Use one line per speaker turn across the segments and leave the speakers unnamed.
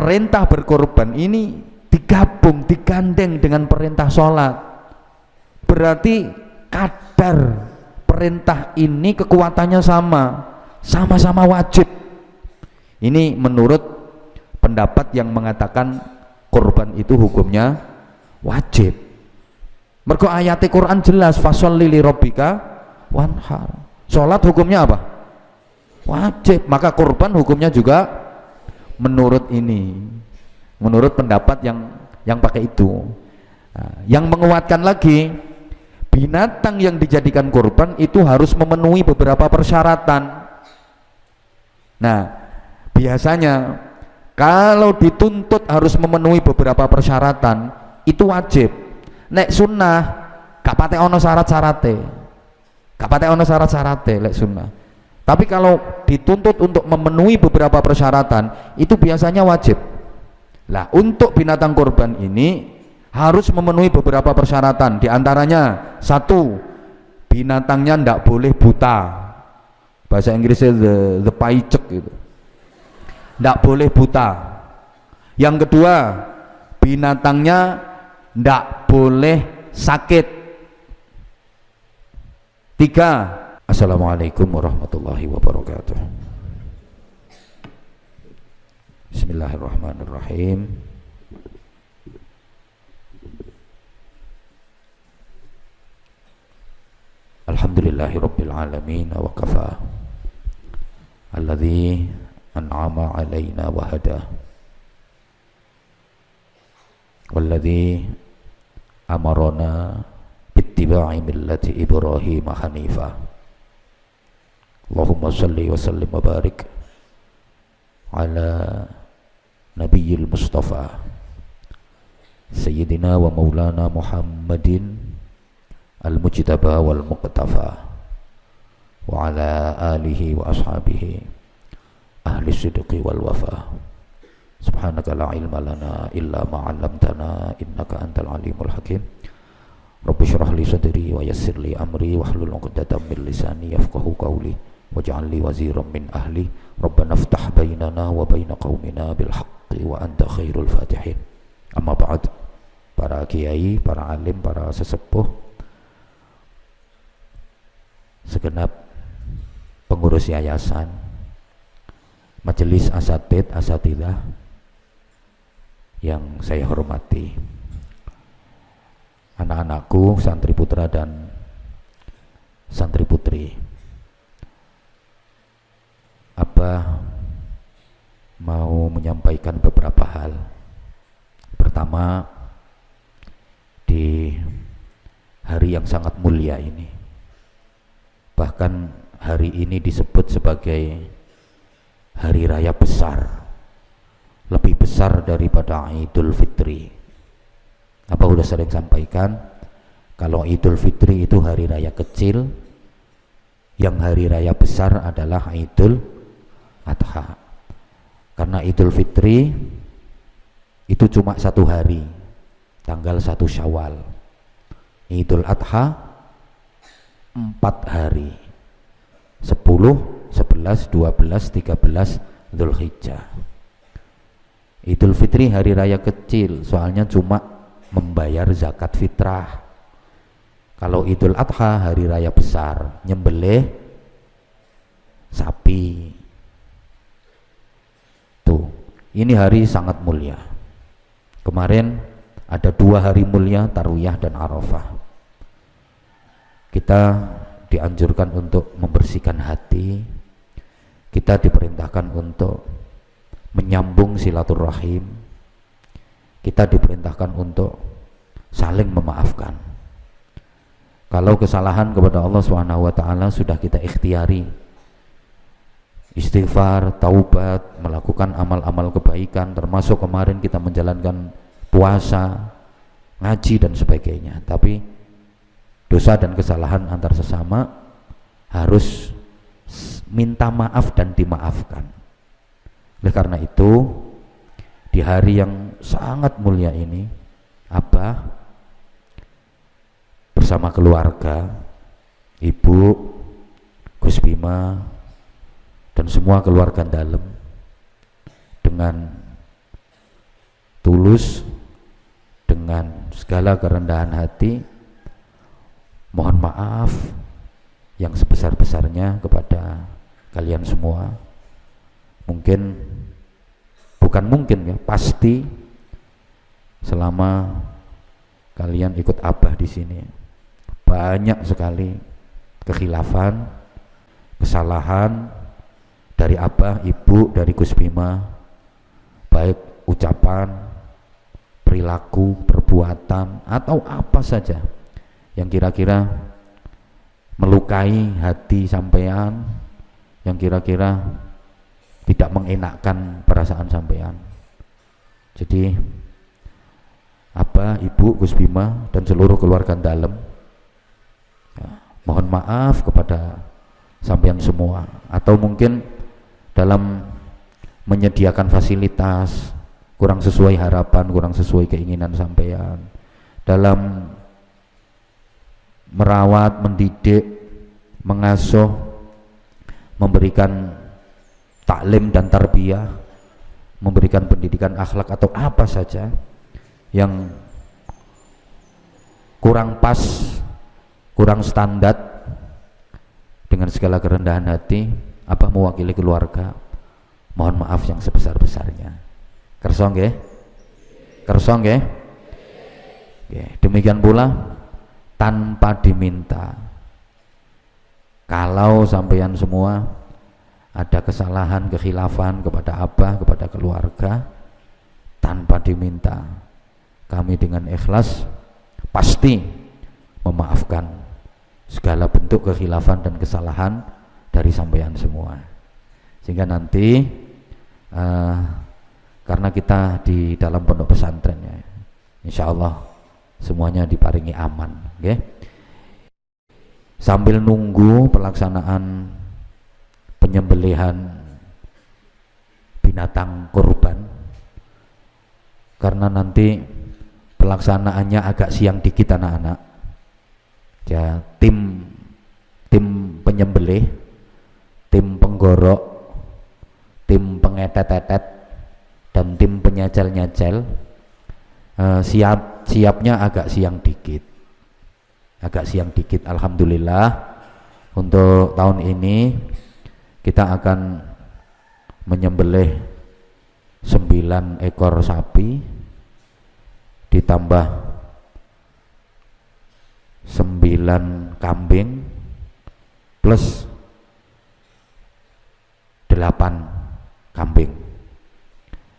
perintah berkorban ini digabung, digandeng dengan perintah sholat, berarti kadar perintah ini kekuatannya sama-sama wajib. Ini menurut pendapat yang mengatakan korban itu hukumnya wajib. Mergo ayat Quran jelas, fasholli li rabbika wanhar. Sholat hukumnya apa? Wajib. Maka korban hukumnya juga menurut ini, menurut pendapat yang pakai itu. Nah, yang menguatkan lagi, binatang yang dijadikan korban itu harus memenuhi beberapa persyaratan. Nah, biasanya kalau dituntut harus memenuhi beberapa persyaratan itu wajib. Nek sunnah gak patek ono syarat-syarate, gak patek ono syarat-syarate lek sunnah. Tapi kalau dituntut untuk memenuhi beberapa persyaratan itu biasanya wajib. Lah untuk binatang korban ini harus memenuhi beberapa persyaratan. Di antaranya, satu, binatangnya ndak boleh buta. Bahasa Inggrisnya the paicek gitu. Ndak boleh buta. Yang kedua, binatangnya ndak boleh sakit. Tiga, assalamualaikum warahmatullahi wabarakatuh. Bismillahirrahmanirrahim. Alhamdulillahi rabbil alamin wa kafa alladzi an'ama alaina wa hada walladzi amarana bittiba'i millati Ibrahim hanifa. Allahumma salli wa sallim wa barik ala nabiyil mustafa sayyidina wa maulana Muhammadin al-mujtaba wal muqtafa wa ala alihi wa ashabihi ahli sidqi wal wafa. Subhanaka la ilma lana illa ma 'allamtana innaka antal alimul hakim. Rabbi shrah li sadri wa yassir li amri wahlul 'uqdatam min lisani yafqahu qawli waj'al li waziran min ahli. Rabbana iftah bainana wa baina qaumina bil haqqi wa anta khairul fatihin. Amma ba'd. Para kiai, para alim, para sesepuh, segenap pengurus yayasan, majelis asatid, asatidah yang saya hormati, anak-anakku, santri putra dan santri putri, Abah mau menyampaikan beberapa hal. Pertama, di hari yang sangat mulia ini, bahkan hari ini disebut sebagai hari raya besar, lebih besar daripada Idul Fitri. Apa udah sering sampaikan, kalau Idul Fitri itu hari raya kecil, yang hari raya besar adalah Idul Adha. Karena Idul Fitri itu cuma satu hari, tanggal 1 Syawal. Idul Adha 4 hari, 10, 11, 12, 13 Dzulhijjah. Idul Fitri hari raya kecil, soalnya cuma membayar zakat fitrah. Kalau Idul Adha hari raya besar, nyembelih sapi. Tuh, ini hari sangat mulia. Kemarin ada 2 hari mulia, Tarwiyah dan Arafah. Kita dianjurkan untuk membersihkan hati, kita diperintahkan untuk menyambung silaturahim, kita diperintahkan untuk saling memaafkan. Kalau kesalahan kepada Allah SWT sudah kita ikhtiari, istighfar, taubat, melakukan amal-amal kebaikan, termasuk kemarin kita menjalankan puasa, ngaji dan sebagainya. Tapi dosa dan kesalahan antar sesama harus minta maaf dan dimaafkan. Oleh karena itu, di hari yang sangat mulia ini, Abah bersama keluarga, Ibu, Gus Bima, dan semua keluarga dalam, dengan tulus dengan segala kerendahan hati mohon maaf yang sebesar-besarnya kepada kalian semua. Bukan mungkin ya, pasti selama kalian ikut Abah di sini banyak sekali kekhilafan, kesalahan dari Abah, Ibu, dari Gus Bima, baik ucapan, perilaku, perbuatan, atau apa saja yang kira-kira melukai hati sampean, yang kira-kira tidak mengenakkan perasaan sampean. Jadi Abah, Ibu, Gus Bima, dan seluruh keluarga dalam ya, mohon maaf kepada sampean semua. Atau mungkin dalam menyediakan fasilitas kurang sesuai harapan, kurang sesuai keinginan sampean, dalam merawat, mendidik, mengasuh, memberikan taklim dan tarbiyah, memberikan pendidikan akhlak atau apa saja yang kurang pas, kurang standar, dengan segala kerendahan hati Abah mewakili keluarga mohon maaf yang sebesar-besarnya. Kerso nggih? Kerso nggih? Demikian pula tanpa diminta, kalau sampeyan semua ada kesalahan, kekhilafan kepada Abah, kepada keluarga, tanpa diminta, kami dengan ikhlas pasti memaafkan segala bentuk kekhilafan dan kesalahan dari sampeyan semua. Sehingga nanti karena kita di dalam pondok pesantren ya, insya Allah semuanya diparingi aman, okay? Sambil nunggu pelaksanaan penyembelihan binatang kurban, karena nanti pelaksanaannya agak siang dikit anak-anak ya, tim penyembelih, tim penggorok, tim pengetet-etet, dan tim penyajal-nyajal siapnya agak siang dikit. Alhamdulillah untuk tahun ini kita akan menyembelih 9 ekor sapi ditambah 9 kambing plus 8 kambing.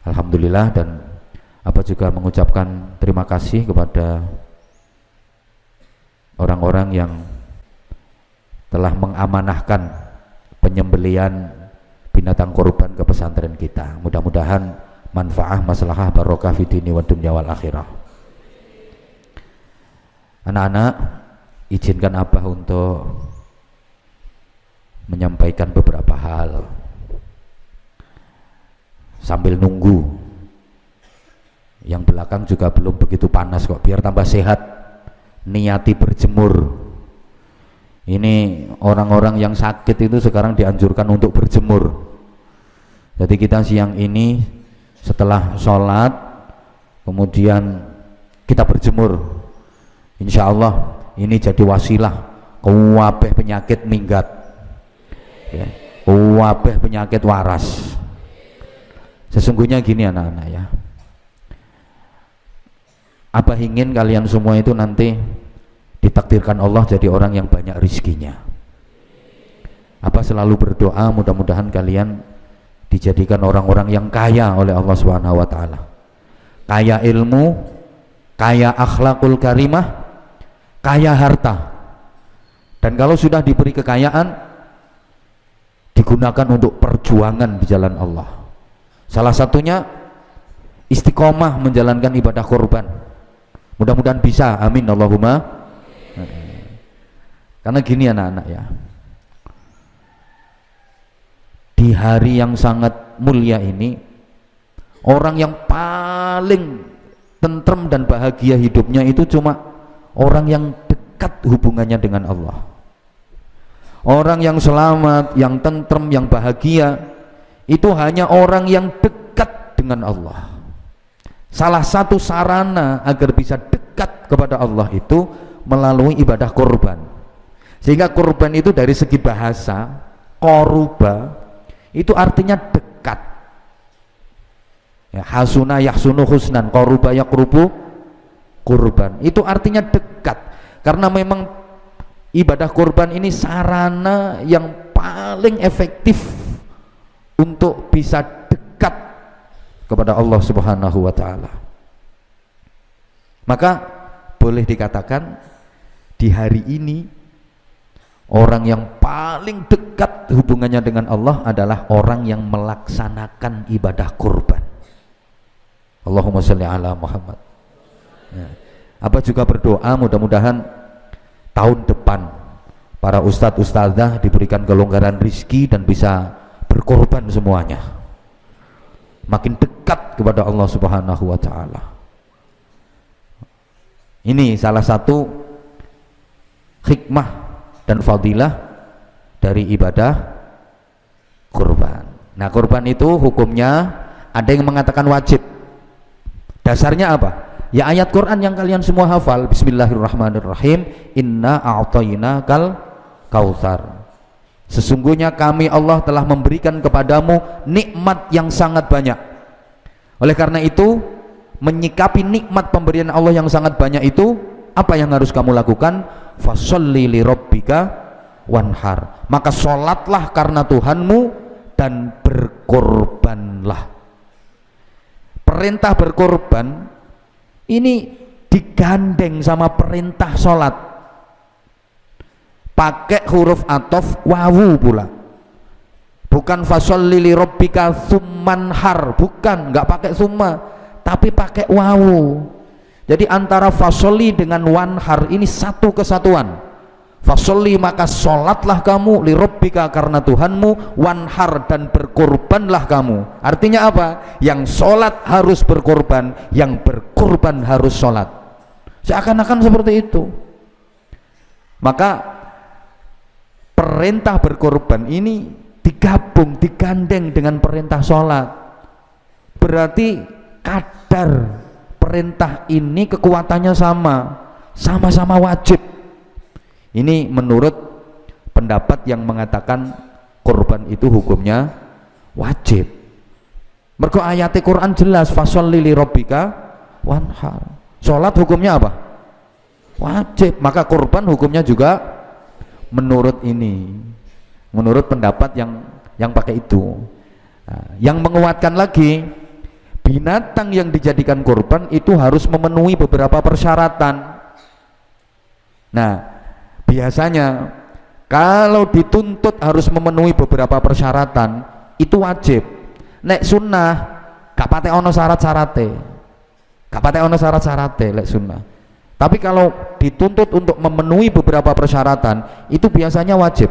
Alhamdulillah, dan apa juga mengucapkan terima kasih kepada orang-orang yang telah mengamanahkan penyembelian binatang kurban ke pesantren kita. Mudah-mudahan manfaah, maslahah, barokah fi dini wa dunya wal akhirah. Anak-anak, izinkan Abah untuk menyampaikan beberapa hal sambil nunggu. Yang belakang juga belum begitu panas kok, biar tambah sehat. Niati berjemur. Ini orang-orang yang sakit itu sekarang dianjurkan untuk berjemur. Jadi kita siang ini setelah sholat kemudian kita berjemur, insya Allah ini jadi wasilah kuwabeh penyakit minggat ya, kuwabeh penyakit waras. Sesungguhnya gini anak-anak ya, Abah ingin kalian semua itu nanti ditakdirkan Allah jadi orang yang banyak rizkinya. Abah selalu berdoa mudah-mudahan kalian dijadikan orang-orang yang kaya oleh Allah Subhanahu wa taala. Kaya ilmu, kaya akhlakul karimah, kaya harta. Dan kalau sudah diberi kekayaan, digunakan untuk perjuangan di jalan Allah. Salah satunya istiqomah menjalankan ibadah kurban. Mudah-mudahan bisa, amin Allahumma. Karena gini anak-anak ya, di hari yang sangat mulia ini, orang yang paling tentrem dan bahagia hidupnya itu cuma orang yang dekat hubungannya dengan Allah. Orang yang selamat, yang tentrem, yang bahagia itu hanya orang yang dekat dengan Allah. Salah satu sarana agar bisa dekat kepada Allah itu melalui ibadah kurban. Sehingga kurban itu dari segi bahasa, koruba itu artinya dekat. Ya, hasuna yahsunu husnan, koruba yakrubu kurban. Itu artinya dekat. Karena memang ibadah kurban ini sarana yang paling efektif untuk bisa dekat kepada Allah Subhanahu wa taala. Maka boleh dikatakan di hari ini orang yang paling dekat hubungannya dengan Allah adalah orang yang melaksanakan ibadah kurban. Allahumma sholli ala Muhammad. Ya. Apa juga berdoa mudah-mudahan tahun depan para ustadz ustadzah diberikan kelonggaran rizki dan bisa berkorban semuanya, makin dekat kepada Allah Subhanahu wa taala. Ini salah satu hikmah dan fadilah dari ibadah kurban. Nah, kurban itu hukumnya ada yang mengatakan wajib. Dasarnya apa? Ya ayat Quran yang kalian semua hafal, bismillahirrahmanirrahim, inna a'tainakal kautsar. Sesungguhnya kami Allah telah memberikan kepadamu nikmat yang sangat banyak. Oleh karena itu, menyikapi nikmat pemberian Allah yang sangat banyak itu, apa yang harus kamu lakukan? Fasholli li rabbika wanhar. Maka sholatlah karena Tuhanmu dan berkorbanlah. Perintah berkorban ini digandeng sama perintah sholat, pakai huruf athof wawu pula, bukan fasholli li rabbika tsummanhar, bukan, nggak pakai summa tapi pakai wawu. Jadi antara fasholli dengan wanhar ini satu kesatuan. Fasholli maka sholatlah kamu, li rabbika karena Tuhanmu, wanhar dan berkorbanlah kamu. Artinya apa? Yang sholat harus berkorban, yang berkorban harus sholat. Seakan-akan seperti itu. Maka perintah berkorban ini digabung, digandeng dengan perintah sholat. Berarti kadar perintah ini kekuatannya sama-sama wajib. Ini menurut pendapat yang mengatakan korban itu hukumnya wajib. Mergo ayat Quran jelas, fasholli li rabbika wanhar. Sholat hukumnya apa? Wajib. Maka korban hukumnya juga menurut ini, menurut pendapat yang pakai itu. Nah, yang menguatkan lagi, binatang yang dijadikan korban itu harus memenuhi beberapa persyaratan. Nah, biasanya kalau dituntut harus memenuhi beberapa persyaratan itu wajib. Nek sunnah gak patek ono syarat-syarate, gak patek ono syarat-syarate lek sunnah. Tapi kalau dituntut untuk memenuhi beberapa persyaratan itu biasanya wajib.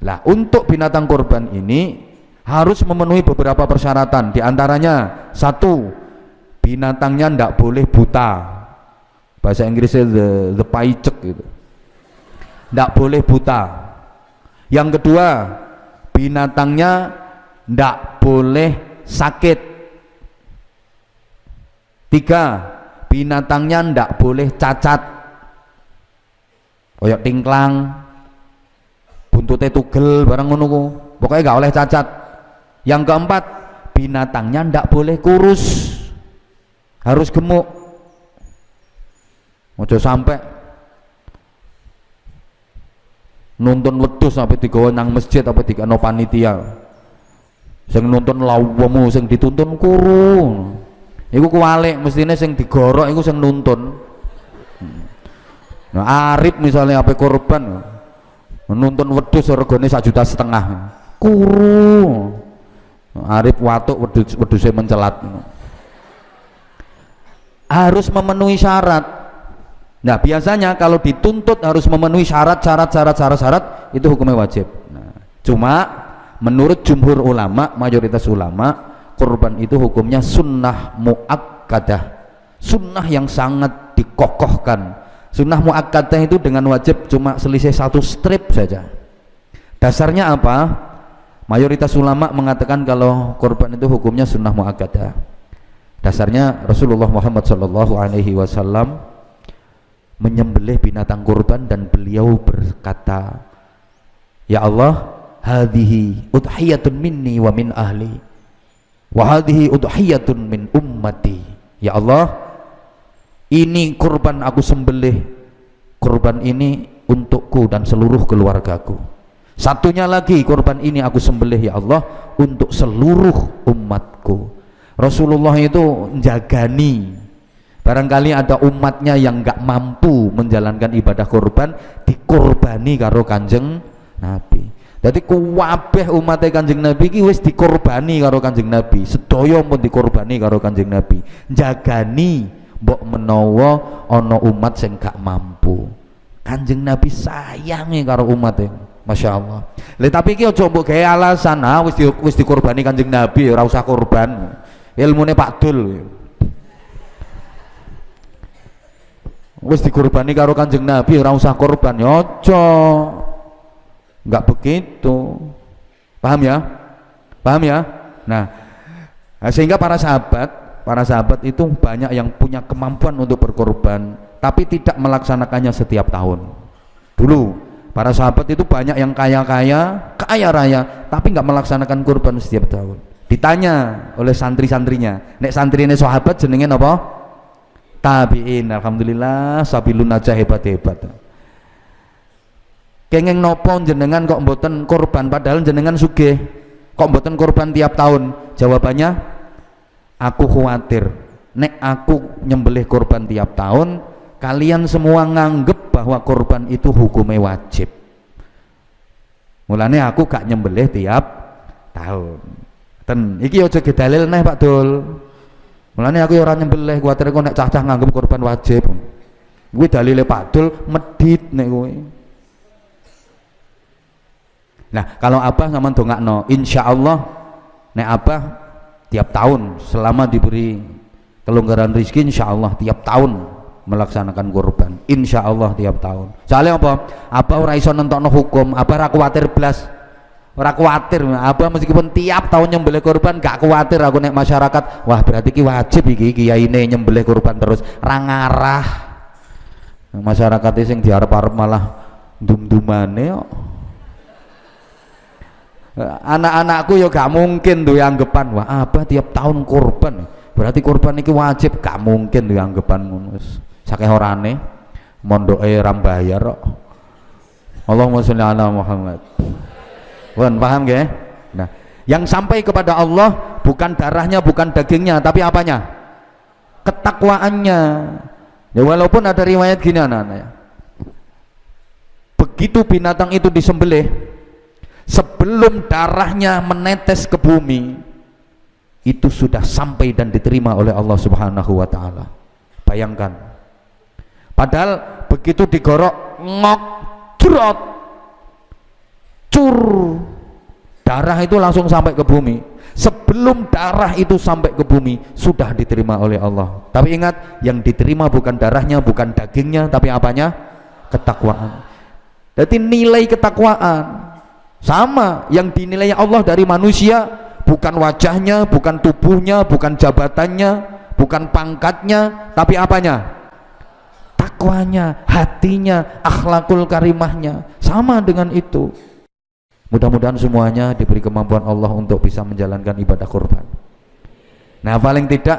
Lah untuk binatang korban ini harus memenuhi beberapa persyaratan. Di antaranya satu, binatangnya ndak boleh buta. Bahasa Inggrisnya the paicek gitu. Ndak boleh buta. Yang kedua, binatangnya ndak boleh sakit. Tiga, binatangnya ndak boleh cacat, koyok tingklang, buntutnya tugel barang ngono ku, pokoknya gak oleh cacat. Yang keempat, binatangnya ndak boleh kurus, harus gemuk. Ojo sampai nuntun wedhus sampai digawa nang masjid apa dikano panitia. Sing nuntun lawemu, sing dituntun kuru. Iku kuwalik, mestine sing digorok iku sing nuntun. Nah, Arif misalnya apa korban nuntun wedhus regane 1,5 juta. Kuru. Arif watuk wedhusnya mencelat. Harus memenuhi syarat. Nah, biasanya kalau dituntut harus memenuhi syarat itu hukumnya wajib. Nah, cuma menurut jumhur ulama, mayoritas ulama, kurban itu hukumnya sunnah muakkadah, sunnah yang sangat dikokohkan. Sunnah muakkadah itu dengan wajib cuma selisih 1 strip saja. Dasarnya apa? Mayoritas ulama mengatakan kalau kurban itu hukumnya sunnah muakkadah Dasarnya Rasulullah Muhammad sallallahu alaihi wasallam menyembelih binatang kurban dan beliau berkata, ya Allah, hadhihi udhiyatun minni wa min ahli wa hadhihi udhiyatun min ummati. Ya Allah, ini kurban aku sembelih, kurban ini untukku dan seluruh keluargaku. Satunya lagi, kurban ini aku sembelih ya Allah untuk seluruh umatku. Rasulullah itu menjagani, barangkali ada umatnya yang nggak mampu menjalankan ibadah kurban, dikurbani karo Kanjeng Nabi. Jadi kuwabeh umatnya Kanjeng Nabi iki wis dikurbani karo Kanjeng Nabi, sedaya pun dikurbani karo Kanjeng Nabi. Jagani mbok menawa ana umat sing gak mampu. Kanjeng Nabi sayangi karo umatnya. Masya Allah. Tapi iki aja mbok gawe alasan, wis dikurbani Kanjeng Nabi ora usah kurban. Ilmune Pak Dul. Wis dikurbani karo Kanjeng Nabi ora usah korban, ya aja. Enggak begitu. Paham ya? Paham ya? Nah, sehingga para sahabat itu banyak yang punya kemampuan untuk berkorban tapi tidak melaksanakannya setiap tahun. Dulu para sahabat itu banyak yang kaya raya tapi nggak melaksanakan kurban setiap tahun. Ditanya oleh santri-santrinya, nek santrine sahabat jenenge apa? Tabi'in. Alhamdulillah sabilun aja hebat-hebat. Kenging nopo jenengan kok mboten kurban padahal jenengan sugih, kok mboten kurban tiap tahun? Jawabannya, aku khawatir nek aku nyembelih kurban tiap tahun kalian semua nganggep bahwa kurban itu hukumnya wajib, mulane aku gak nyembelih tiap tahun. Ten iki aja gedalil neh Pak Dul, mulane aku ora nyembelih, kuwatir kok nek cah-cah nganggep kurban wajib. Kuwi dalile Pak Dul medhit nek kowe. Nah, kalau Abah ngaman dongakno, insyaallah nek Abah tiap tahun selama diberi kelonggaran rezeki insyaallah tiap tahun melaksanakan kurban. Insyaallah tiap tahun. Soalnya apa? Abah ora iso nentokno hukum, Abah ora kuwatir blas. Ora kuwatir, Abah meskipun tiap tahun nyembelih kurban gak kuwatir aku nek masyarakat, wah berarti ki wajib iki kiyaine nyembelih kurban terus. Ra ngarah. Masyarakat sing diarep-arep malah dum-dumane kok. Anak-anakku ya gak mungkin duwe anggapan, wah Abah tiap tahun kurban berarti kurban iki wajib, gak mungkin duwe anggapan ngono. Sakeh orane mondoke ra bayar kok. Allahumma sholli ala Muhammad. Paham gak? Nah, yang sampai kepada Allah bukan darahnya, bukan dagingnya, tapi apanya? Ketakwaannya. Ya walaupun ada riwayat gini anak-anak, begitu binatang itu disembelih, sebelum darahnya menetes ke bumi, itu sudah sampai dan diterima oleh Allah Subhanahu wa Ta'ala. Bayangkan, padahal begitu digorok ngok jrot cur, darah itu langsung sampai ke bumi. Sebelum darah itu sampai ke bumi sudah diterima oleh Allah. Tapi ingat, yang diterima bukan darahnya, bukan dagingnya, tapi apanya? Ketakwaan. Jadi nilai ketakwaan sama yang dinilai Allah dari manusia, bukan wajahnya, bukan tubuhnya, bukan jabatannya, bukan pangkatnya, tapi apanya? Takwanya, hatinya, akhlakul karimahnya. Sama dengan itu. Mudah-mudahan semuanya diberi kemampuan Allah untuk bisa menjalankan ibadah kurban. Nah, paling tidak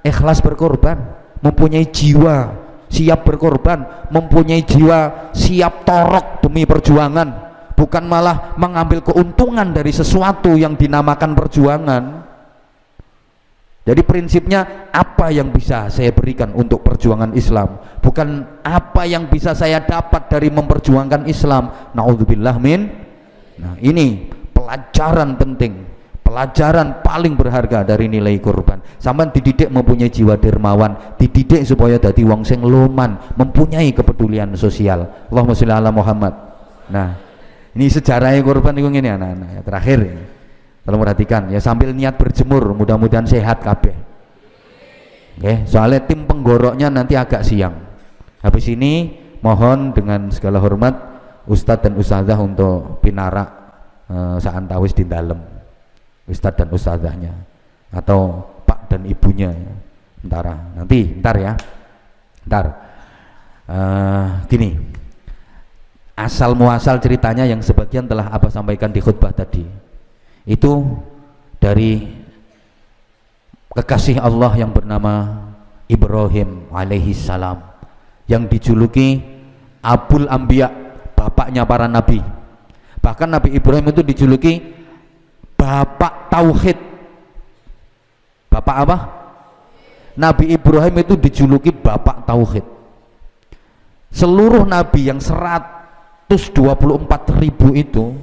ikhlas berkorban, mempunyai jiwa siap berkorban, mempunyai jiwa siap torok demi perjuangan, bukan malah mengambil keuntungan dari sesuatu yang dinamakan perjuangan. Jadi prinsipnya, apa yang bisa saya berikan untuk perjuangan Islam, bukan apa yang bisa saya dapat dari memperjuangkan Islam. Naudzubillah min. Nah, ini pelajaran penting, pelajaran paling berharga dari nilai kurban. Sampeyan dididik mempunyai jiwa dermawan, dididik supaya dadi wong sing loman, mempunyai kepedulian sosial. Allahumma sholli ala Muhammad. Nah, ini sejarahnya kurban itu ngene anak-anak. Ya, terakhir ya, tolong perhatikan ya, sambil niat berjemur, mudah-mudahan sehat kabeh. Oke, soalnya tim penggoroknya nanti agak siang. Habis ini mohon dengan segala hormat Ustadz dan Ustadzah untuk pinarak saantawis di dalam, Ustadz dan Ustadzahnya, atau Pak dan ibunya ya. Ntar ya. Gini, asal muasal ceritanya yang sebagian telah Abah sampaikan di khutbah tadi, itu dari kekasih Allah yang bernama Ibrahim alaihi salam, yang dijuluki Abul Anbiya, bapaknya para nabi. Bahkan Nabi Ibrahim itu dijuluki bapak tauhid. Bapak apa? Nabi Ibrahim itu dijuluki bapak tauhid. Seluruh nabi yang 124.000 itu,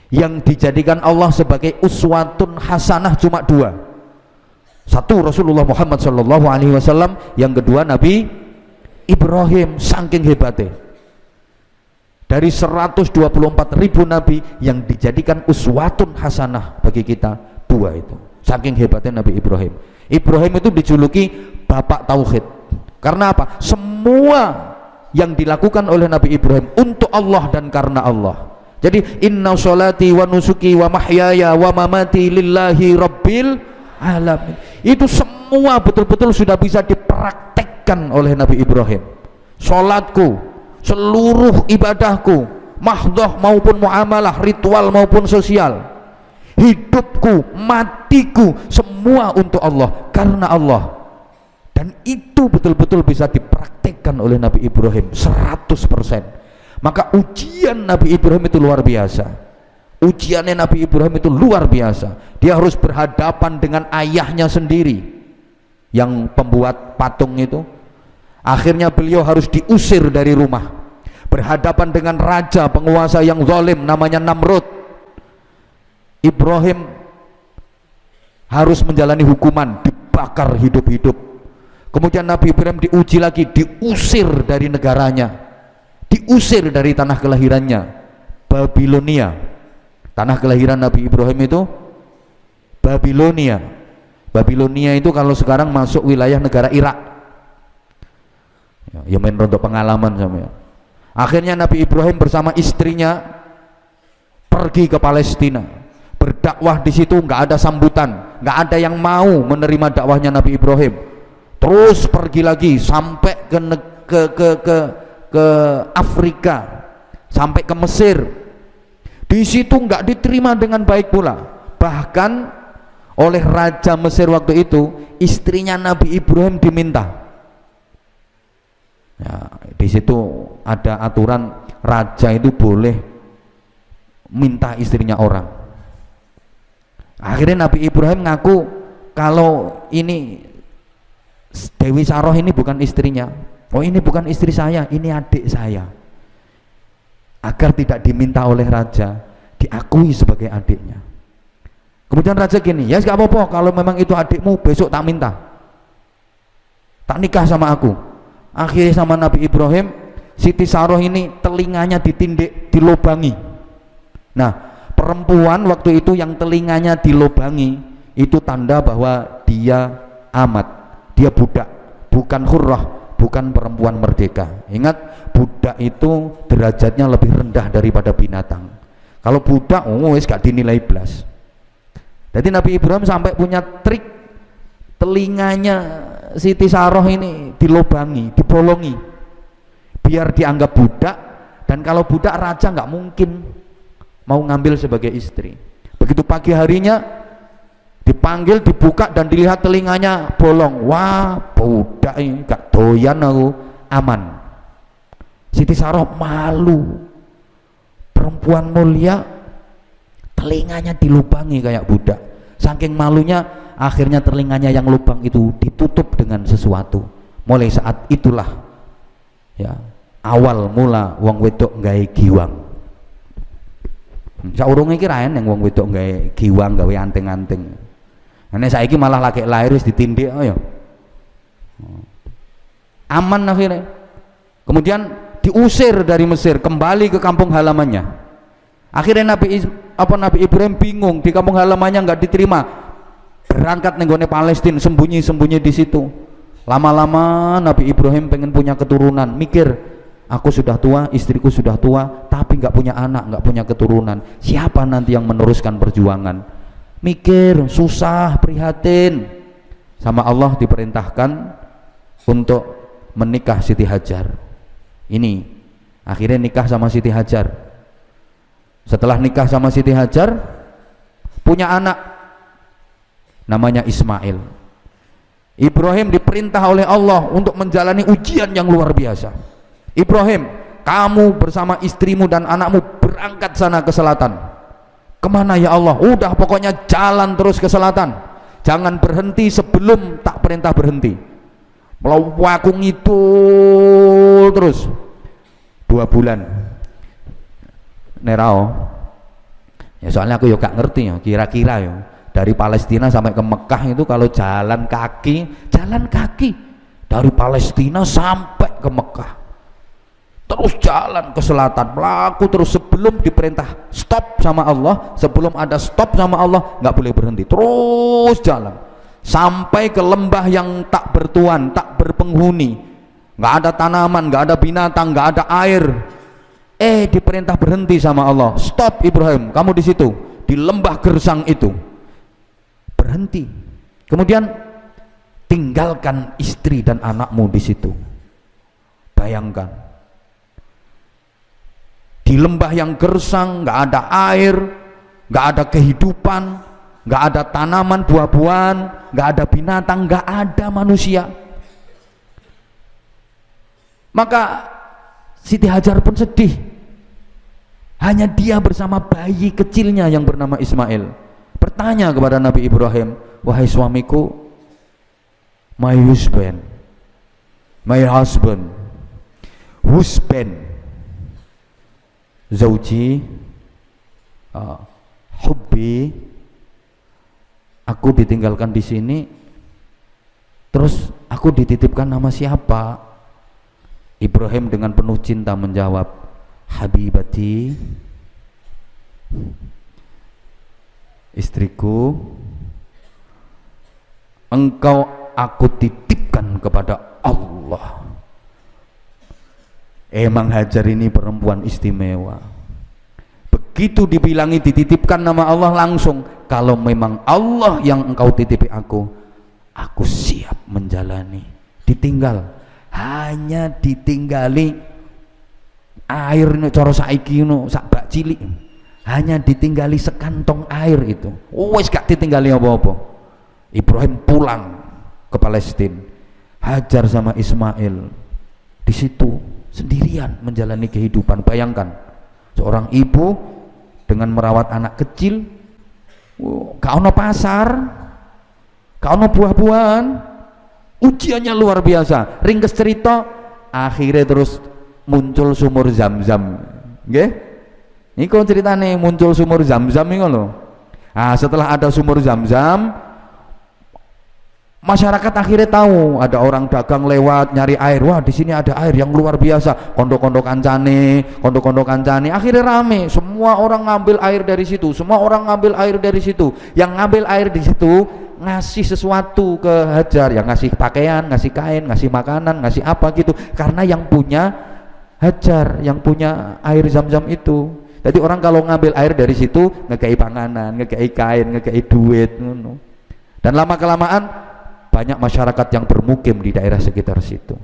yang dijadikan Allah sebagai uswatun hasanah cuma 2. Satu Rasulullah Muhammad SAW, yang kedua Nabi Ibrahim. Saking hebatnya, dari 124.000 nabi yang dijadikan uswatun hasanah bagi kita 2 itu. Saking hebatnya Nabi Ibrahim. Ibrahim itu dijuluki bapak tauhid. Karena apa? Semua yang dilakukan oleh Nabi Ibrahim untuk Allah dan karena Allah. Jadi inna sholati wa nusuki wa mahyaya wa mamati lillahi rabbil alamin. Itu semua betul-betul sudah bisa dipraktekkan oleh Nabi Ibrahim. Sholatku, seluruh ibadahku, mahdoh maupun muamalah, ritual maupun sosial, hidupku, matiku, semua untuk Allah, karena Allah. Dan itu betul-betul bisa dipraktekkan oleh Nabi Ibrahim 100%. Maka ujian Nabi Ibrahim itu luar biasa. Ujiannya Nabi Ibrahim itu luar biasa. Dia harus berhadapan dengan ayahnya sendiri yang pembuat patung itu. Akhirnya beliau harus diusir dari rumah, berhadapan dengan raja penguasa yang zalim namanya Namrud. Ibrahim harus menjalani hukuman, dibakar hidup-hidup. Kemudian Nabi Ibrahim diuji lagi, diusir dari negaranya, diusir dari tanah kelahirannya, Babilonia. Tanah kelahiran Nabi Ibrahim itu Babilonia. Babilonia itu kalau sekarang masuk wilayah negara Irak. Ya main rontok pengalaman sama ya. Akhirnya Nabi Ibrahim bersama istrinya pergi ke Palestina, berdakwah di situ. Nggak ada sambutan, nggak ada yang mau menerima dakwahnya Nabi Ibrahim. Terus pergi lagi sampai ke Afrika, sampai ke Mesir. Di situ nggak diterima dengan baik pula. Bahkan oleh raja Mesir waktu itu, istrinya Nabi Ibrahim diminta. Ya, di situ ada aturan raja itu boleh minta istrinya orang. Akhirnya Nabi Ibrahim ngaku kalau ini Dewi Saroh ini bukan istrinya. Oh, ini bukan istri saya, ini adik saya. Agar tidak diminta oleh raja, diakui sebagai adiknya. Kemudian raja gini, ya gak apa-apa kalau memang itu adikmu, besok tak minta, tak nikah sama aku. Akhirnya sama Nabi Ibrahim, Siti Saroh ini telinganya ditindik, dilobangi. Nah, perempuan waktu itu yang telinganya dilobangi itu tanda bahwa dia amat, dia budak, bukan hurrah, bukan perempuan merdeka. Ingat, budak itu derajatnya lebih rendah daripada binatang. Kalau budak, wis gak dinilai blas. Jadi Nabi Ibrahim sampai punya trik, telinganya Siti Saroh ini dilobangi, dibolongi, biar dianggap budak. Dan kalau budak, raja nggak mungkin mau ngambil sebagai istri. Begitu pagi harinya dipanggil, dibuka dan dilihat telinganya bolong. Wah, budak ini gak doyan aku, aman. Siti Saroh malu, perempuan mulia telinganya dilubangi kayak budak. Saking malunya, akhirnya telinganya yang lubang itu ditutup dengan sesuatu. Mulai saat itulah ya awal mula wong wedok nggawe giwang. Saurunge iki ra eneng wong wedok nggawe giwang, gawe anting-anting. Nek saiki malah laki lahir wis ditindik ya. Aman akhirnya. Kemudian diusir dari Mesir, kembali ke kampung halamannya. Akhirnya Nabi Ibrahim bingung, di kampung halamannya nggak diterima. Berangkat nenggone Palestina, sembunyi-sembunyi di situ. Lama-lama Nabi Ibrahim pengen punya keturunan, mikir, aku sudah tua, istriku sudah tua, tapi nggak punya anak, nggak punya keturunan. Siapa nanti yang meneruskan perjuangan? Mikir, susah, prihatin. sama Allah diperintahkan untuk menikah Siti Hajar. Ini akhirnya nikah sama Siti Hajar. Setelah nikah sama Siti Hajar, punya anak namanya Ismail. Ibrahim diperintah oleh Allah untuk menjalani ujian yang luar biasa. Ibrahim, kamu bersama istrimu dan anakmu berangkat sana ke selatan. Kemana ya Allah? Udah pokoknya jalan terus ke selatan, jangan berhenti sebelum tak perintah berhenti. Aku ngidul terus 2 bulan nerao ya, soalnya aku ya gak ngerti ya, kira-kira ya dari Palestina sampai ke Mekah itu kalau jalan kaki dari Palestina sampai ke Mekah, terus jalan ke selatan, melaku terus sebelum diperintah stop sama Allah, sebelum ada stop sama Allah nggak boleh berhenti, terus jalan sampai ke lembah yang tak bertuan, tak berpenghuni, nggak ada tanaman, nggak ada binatang, nggak ada air. Diperintah berhenti sama Allah, stop Ibrahim, kamu di situ di lembah gersang itu, berhenti. Kemudian tinggalkan istri dan anakmu di situ. Bayangkan di lembah yang gersang, nggak ada air, nggak ada kehidupan, nggak ada tanaman buah-buahan, nggak ada binatang, nggak ada manusia. Maka Siti Hajar pun sedih, hanya dia bersama bayi kecilnya yang bernama Ismail. Bertanya kepada Nabi Ibrahim, wahai suamiku, my husband, Zauji, hubbi, aku ditinggalkan di sini, terus aku dititipkan nama siapa? Ibrahim dengan penuh cinta menjawab, habibati, istriku, engkau aku titipkan kepada Allah. Emang Hajar ini perempuan istimewa. Begitu dibilangi dititipkan nama Allah, langsung, kalau memang Allah yang engkau titipi aku siap menjalani. Ditinggal, hanya ditinggali air cara saiki sak bak cilik, hanya ditinggali sekantong air itu, wis gak ditinggali apa-apa. Ibrahim pulang ke Palestina, Hajar sama Ismail di situ sendirian menjalani kehidupan. Bayangkan seorang ibu dengan merawat anak kecil, gak ono pasar, gak ono buah-buahan, ujiannya luar biasa. Ringkes cerita, akhirnya terus muncul sumur Zam-Zam. Nggih, niku ceritane muncul sumur Zam-Zam niku lho. Nah, setelah ada sumur Zam-Zam, masyarakat akhirnya tahu, ada orang dagang lewat nyari air, wah di sini ada air yang luar biasa, kondo-kondo kancane, akhirnya rame, semua orang ngambil air dari situ, yang ngambil air di situ ngasih sesuatu ke Hajar, yang ngasih pakaian, ngasih kain, ngasih makanan, ngasih apa gitu, karena yang punya Hajar, yang punya air Zam-Zam itu. Jadi orang kalau ngambil air dari situ ngekei panganan, ngekei kain, ngekei duit, dan lama kelamaan banyak masyarakat yang bermukim di daerah sekitar situ.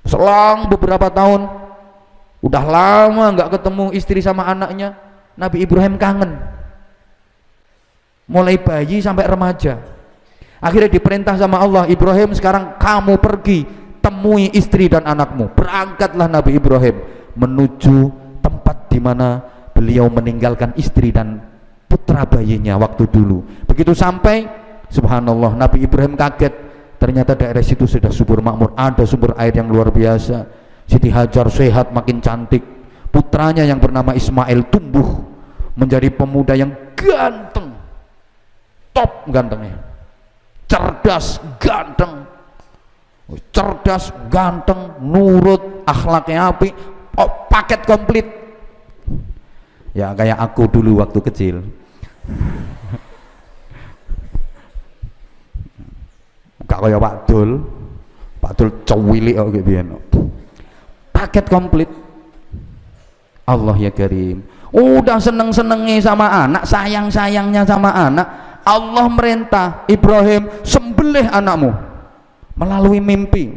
Selang beberapa tahun, udah lama nggak ketemu istri sama anaknya, Nabi Ibrahim kangen, mulai bayi sampai remaja. Akhirnya diperintah sama Allah, Ibrahim sekarang kamu pergi temui istri dan anakmu. Berangkatlah Nabi Ibrahim menuju tempat di mana beliau meninggalkan istri dan putra bayinya waktu dulu. Begitu sampai, subhanallah, Nabi Ibrahim kaget, ternyata daerah situ sudah subur makmur, ada sumber air yang luar biasa. Siti Hajar sehat, makin cantik, putranya yang bernama Ismail tumbuh menjadi pemuda yang ganteng, top gantengnya, cerdas ganteng, nurut, akhlaknya api, paket komplit. Ya kayak aku dulu waktu kecil. Gak kaya Pak Dul cewilik kok biyen. Paket komplit. Allah ya Karim. Udah seneng-senengnya sama anak, sayang-sayangnya sama anak, Allah merintah Ibrahim sembelih sembelih anakmu melalui mimpi.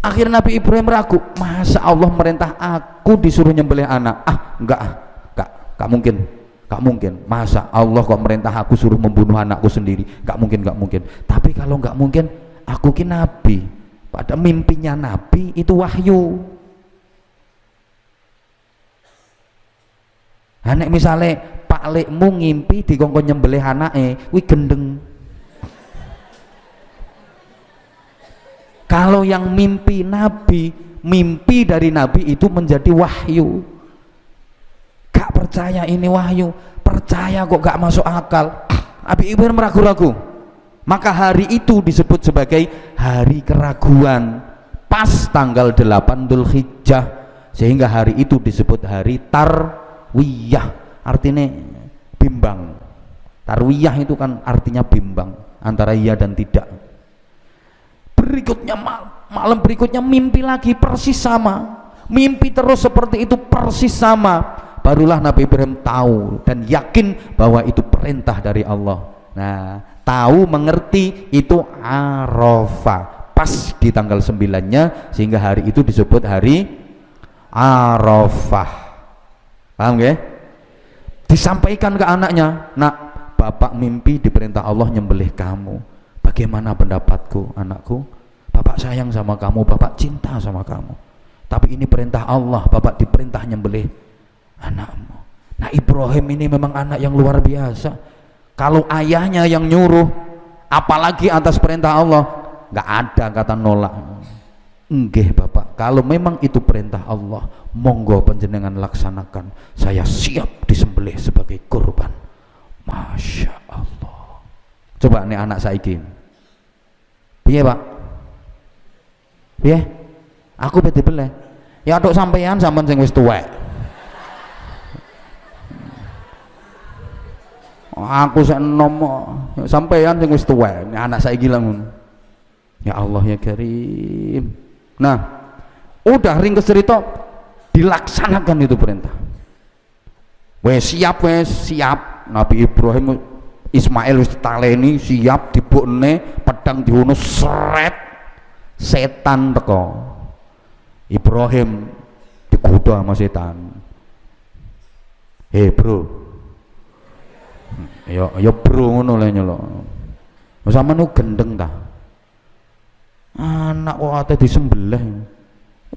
Akhirnya Nabi Ibrahim ragu, masa Allah merintah aku disuruh nyembelih anak? Enggak mungkin. Masa Allah kok merintah aku suruh membunuh anakku sendiri? Enggak mungkin. Tapi kalau enggak mungkin, aku ki nabi. Pada mimpinya nabi itu wahyu. Nek misalnya Pak Lekmu ngimpi dikongkon nyembelih anake, kuwi gendeng. Kalau yang mimpi nabi, mimpi dari nabi itu menjadi wahyu. Gak percaya ini wahyu, percaya kok gak masuk akal. Nabi Ibrahim ragu-ragu. Maka hari itu disebut sebagai hari keraguan, pas tanggal 8 Dzulhijjah, sehingga hari itu disebut hari tarwiyah, artinya bimbang. Tarwiyah itu kan artinya bimbang antara iya dan tidak. Berikutnya malam berikutnya mimpi lagi persis sama, mimpi terus seperti itu persis sama. Barulah Nabi Ibrahim tahu dan yakin bahwa itu perintah dari Allah. Nah, tahu mengerti itu Arafah, pas di tanggal 9-nya, sehingga hari itu disebut hari Arafah. Paham gak? Disampaikan ke anaknya, nak, bapak mimpi diperintah Allah nyembelih kamu. Bagaimana pendapatku, anakku? Bapak sayang sama kamu, bapak cinta sama kamu. Tapi ini perintah Allah, bapak diperintah nyembelih anakmu. Nah, Ibrahim ini memang anak yang luar biasa. Kalau ayahnya yang nyuruh, apalagi atas perintah Allah, nggak ada kata nolak. Enggak bapak, kalau memang itu perintah Allah, monggo panjenengan laksanakan. Saya siap disembelih sebagai kurban. Masya Allah. Coba nih anak saiki, piye pak? Piye? Aku beda beleh. Ya tok sampean sing wis tuwek. Aku sik enom sampean sing wis tuwek. Anak saiki lha ngono. Ya Allah ya Karim. Nah, udah ringkes cerita, dilaksanakan itu perintah. Wes siap. Nabi Ibrahim Ismail wis taleni, siap dibukne, pedang dihono seret. Setan teko. Ibrahim digoda sama setan. Bro. Ya bro ngono le nyelok. Sampeyan gendeng ta? Anak kok ate disembelih.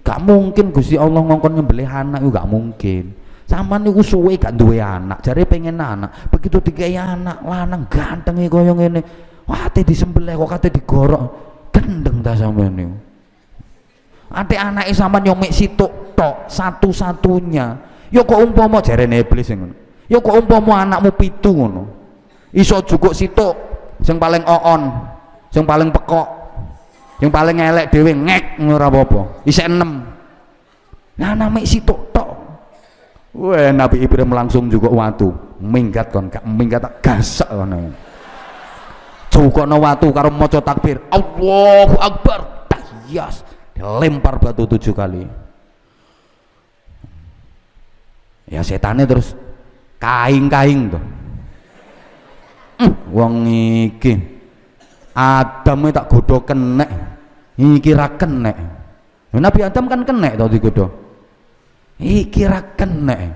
Gak mungkin Gusti Allah ngongkon nyembelih anak, gak mungkin. Sampeyan niku suwe gak duwe anak, jare pengen anak. Begitu dikai anak lanang ganteng kaya ngene, wah ate disembelih kok ate digorok. Gendeng ta sampeyan niku. Ate anake sampean yo mek situk tok, satu-satunya. Ya kok umpama jarene iblis ngono. Ya kok umpama anakmu 7 ngono. Iso jukuk situk sing paling oon, sing paling pekok, sing paling elek dhewe ngek ora apa-apa. Isih 6. Nah anak mek situk tok. Wah, Nabi Ibrahim langsung jukuk watu, minggat kon, gak minggat tak gasak ngono. Jukukno watu karo maca takbir, Allahu Akbar. Tahyas, dilempar batu 7 kali. Ya setannya terus kaing-kaing tuh. Wong iki Adam tak godho kenek, iki ra kenek. Nabi Adam kan kenek to digodho. Iki ra kenek.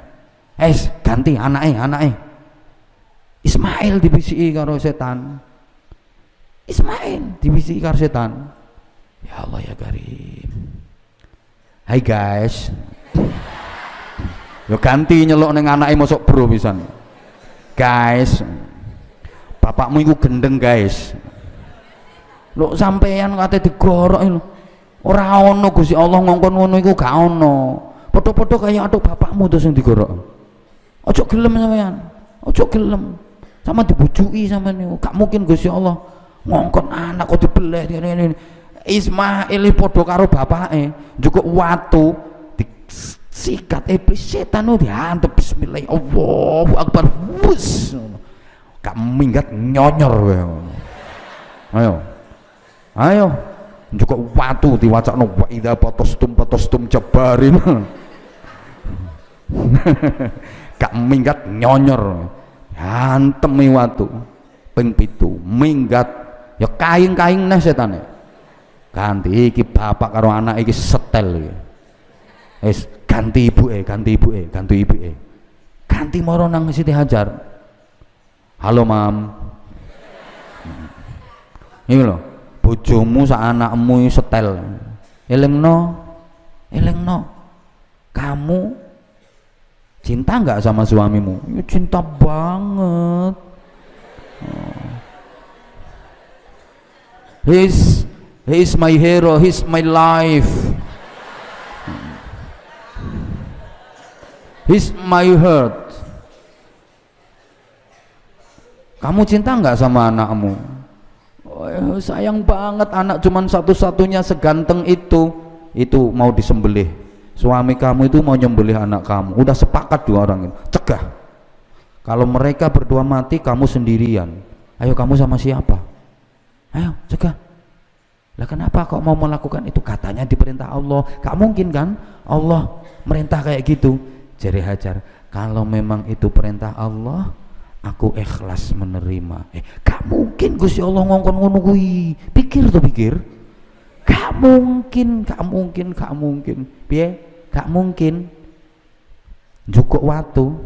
Ganti anake. Ismail dibisiki karo setan. Ismail dibisiki karo setan. Ya Allah ya Karim. Hai guys. Yo ganti nyeluk ning anake mosok bro pisan. Guys, bapakmu iku gendeng guys. Lho sampeyan kate digorok lho. Ora ono Gusti Allah ngongkon ngono iku gak ono. Padha-padha kaya atuk bapakmu terus sing digorok. Ojo gelem sampeyan. Ojo gelem. Sama dibujuki sampeyan niku. Gak mungkin Gusti Allah ngongkon anak kok dibeleh ngene. Ismail padha karo bapake, njukuk watu sikat iblis setan diantep bismillah Allahu Akbar wus gak minggat nyonyor kowe. Ayo njukuk watu diwacakno wa idza patastum jabarin. Gak minggat nyonyor, antemi watu ping 7 minggat ya kaing-kaing nah setane ganti iki bapak karo anak iki setel iki wis ganti ibuke ganti moro nang Siti Hajar. Halo mam, ini loh bojomu sak anakmu setel, elengno kamu cinta nggak sama suamimu? Ya, cinta banget. He's my hero, he's my life, he's my heart. Kamu cinta nggak sama anakmu? Oh, sayang banget, anak cuman satu-satunya seganteng itu mau disembelih. Suami kamu itu mau nyembelih anak kamu. Udah sepakat dua orang itu. Cegah. Kalau mereka berdua mati, kamu sendirian. Ayo kamu sama siapa? Ayo cegah. Lah kenapa kok mau melakukan itu? Katanya diperintah Allah. Gak mungkin kan Allah merintah kayak gitu. Jadi Hajar, kalau memang itu perintah Allah, aku ikhlas menerima. Gak mungkin Gusti Allah ngongkon ngono kuwi. Pikir. Gak mungkin. Piye? Gak mungkin. Jukuk watu.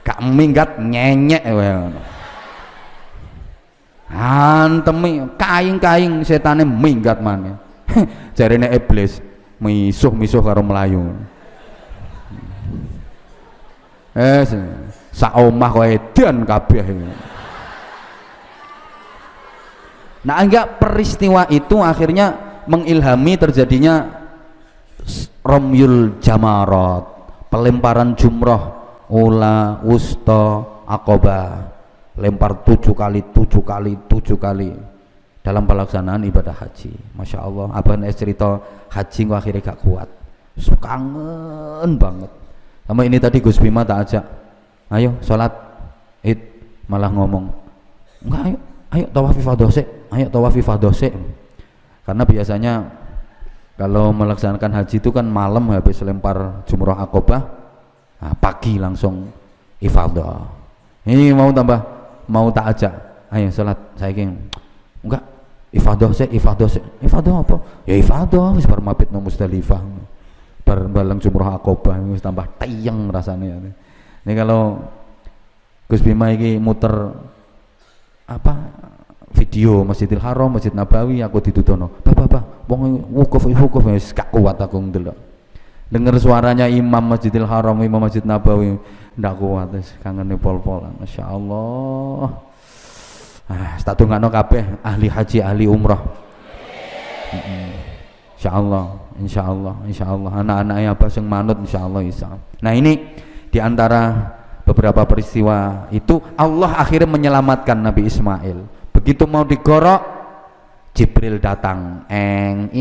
Gak minggat nyenyek wae ngono. Antemi kaing-kaing setane minggat maneh. Jarene iblis misuh karo Melayu. Sak omah kok edan kabeh. Nah, enggak, peristiwa itu akhirnya mengilhami terjadinya Romyul Jamarat, pelemparan jumroh ula wusta Aqabah, lempar 7 kali dalam pelaksanaan ibadah haji. Masya Allah, abang cerita haji kok akhirnya gak kuat, kangen banget. Sama ini tadi Gus Bima tak ajak, ayo sholat id, malah ngomong enggak, ayo tawaf ifadah sik. Karena biasanya kalau melaksanakan haji itu kan malam habis lempar jumrah Aqabah, nah, pagi langsung ifadah. Ini mau tak ajak, ayo sholat saya enggak, ifadah sik. Ifadah apa? Ya ifadah wis bar mabit nang Musdalifah. Bareng jumrah Aqabah wis tambah tayang rasanya. Ini kalau Gus Bima iki muter video Masjidil Haram, Masjid Nabawi, aku ditutono. Bapak, wong wukuf wis gak kuat aku ndelok. Dengar suaranya imam Masjidil Haram, imam Masjid Nabawi, ndak kuat wis kangene pol-polan. Masyaallah. Tak dongakno kabeh ahli haji, ahli umrah. Insyaallah anak-anaknya apa sing manut insyaallah bisa. Nah, ini diantara beberapa peristiwa itu Allah akhirnya menyelamatkan Nabi Ismail. Begitu mau digorok, Jibril datang, eng.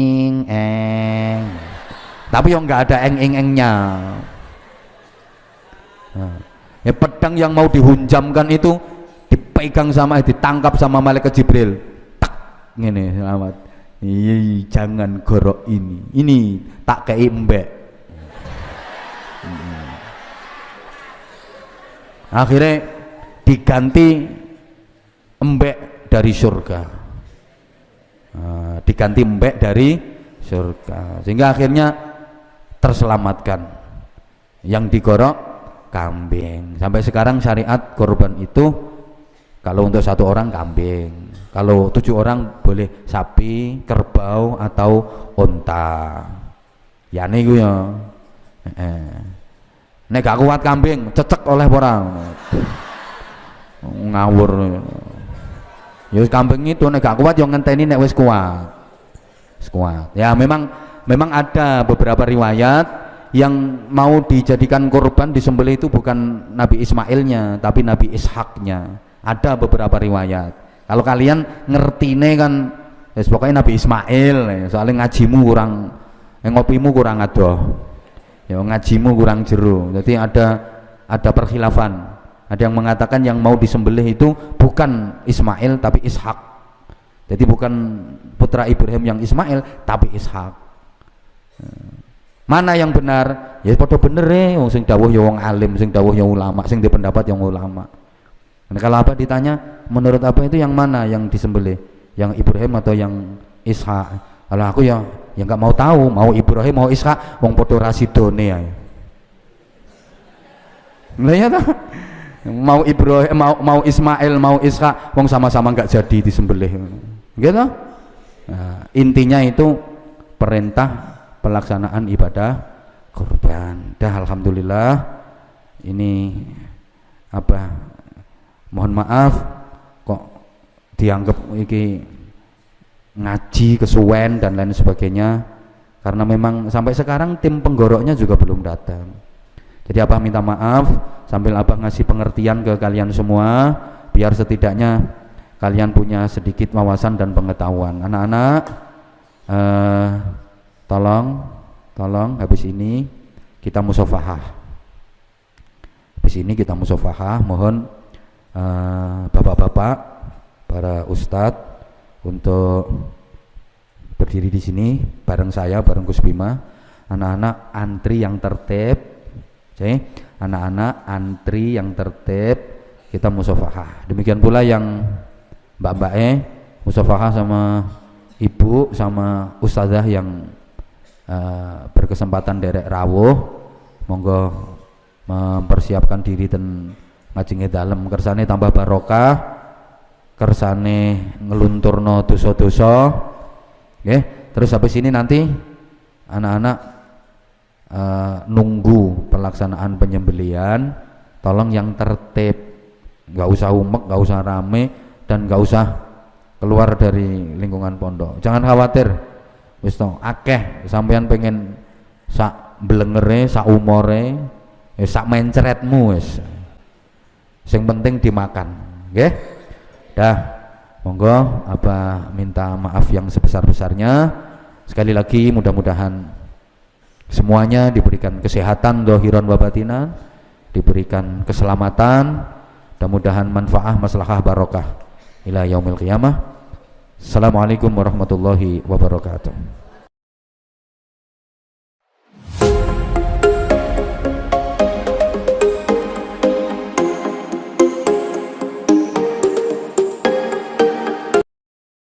Tapi yang nggak ada eng-eng-engnya. Nah, ya pedang yang mau dihunjamkan itu ditangkap sama malaikat Jibril. Tak, ngene selamat. Iya, jangan gorok ini tak kei mbek. Akhirnya diganti embek dari surga. Sehingga akhirnya terselamatkan. Yang digorok kambing. Sampai sekarang syariat korban itu kalau untuk 1 orang kambing, kalau 7 orang boleh sapi, kerbau atau unta. Ya niku ya. Nek gak kuat kambing, cecek oleh orang. Ngawur. Ya kambing itu nek gak kuat yang ngenteni nek wis kuat. Ya memang ada beberapa riwayat yang mau dijadikan korban disembelih itu bukan Nabi Ismailnya, tapi Nabi Ishaknya. Ada beberapa riwayat. Kalau kalian ngertine kan pokoknya Nabi Ismail, soalnya ngajimu kurang, ngopimu kurang adoh, ya ngajimu kurang jero. Jadi ada perkhilafan. Ada yang mengatakan yang mau disembelih itu bukan Ismail tapi Ishak. Jadi bukan putra Ibrahim yang Ismail tapi Ishak. Mana yang benar? Ya padha bener sing dawuh ya wong alim, sing dawuh ya ulama, sing di pendapat yang ulama. Dan kalau Abah ditanya menurut Abah itu yang mana yang disembelih, yang Ibrahim atau yang Ishak? Kalau aku ya nggak mau tahu, mau Ibrahim mau Ishak, wong podo rasidone ya. Lah ya toh? Mau Ibrahim mau Ismail mau Ishak, wong sama-sama nggak jadi disembelih. Gitu? Nah, intinya itu perintah pelaksanaan ibadah kurban. Dah alhamdulillah ini apa? Mohon maaf kok dianggap iki ngaji kesuwen dan lain sebagainya, karena memang sampai sekarang tim penggoroknya juga belum datang. Jadi Abah minta maaf sambil Abah ngasih pengertian ke kalian semua, biar setidaknya kalian punya sedikit wawasan dan pengetahuan. Anak-anak tolong habis ini kita musafahah. Habis ini kita musafahah, mohon bapak-bapak, para ustadz untuk berdiri di sini bareng saya, bareng Gus Bima. Anak-anak antri yang tertib, anak-anak antri yang tertib, kita musafahah. Demikian pula yang mbak-mbak musafahah sama ibu sama ustazah yang berkesempatan derek rawuh, monggo mempersiapkan diri dan ngajenge dalem, kersane tambah barokah, kersane ngelunturno dosa-dosa. Nggih, terus habis ini nanti anak-anak nunggu pelaksanaan penyembelian, tolong yang tertib, nggak usah umek, nggak usah rame, dan nggak usah keluar dari lingkungan pondok. Jangan khawatir, wis to akeh sampean pengen sak blengere, sak umore, sak mencretmu wis. Yang penting dimakan, nggih. Dah, monggo Abah minta maaf yang sebesar-besarnya. Sekali lagi mudah-mudahan semuanya diberikan kesehatan zahiran wa batinan, diberikan keselamatan, mudah-mudahan manfaah maslahah barokah ila yaumil qiyamah. Assalamualaikum warahmatullahi wabarakatuh.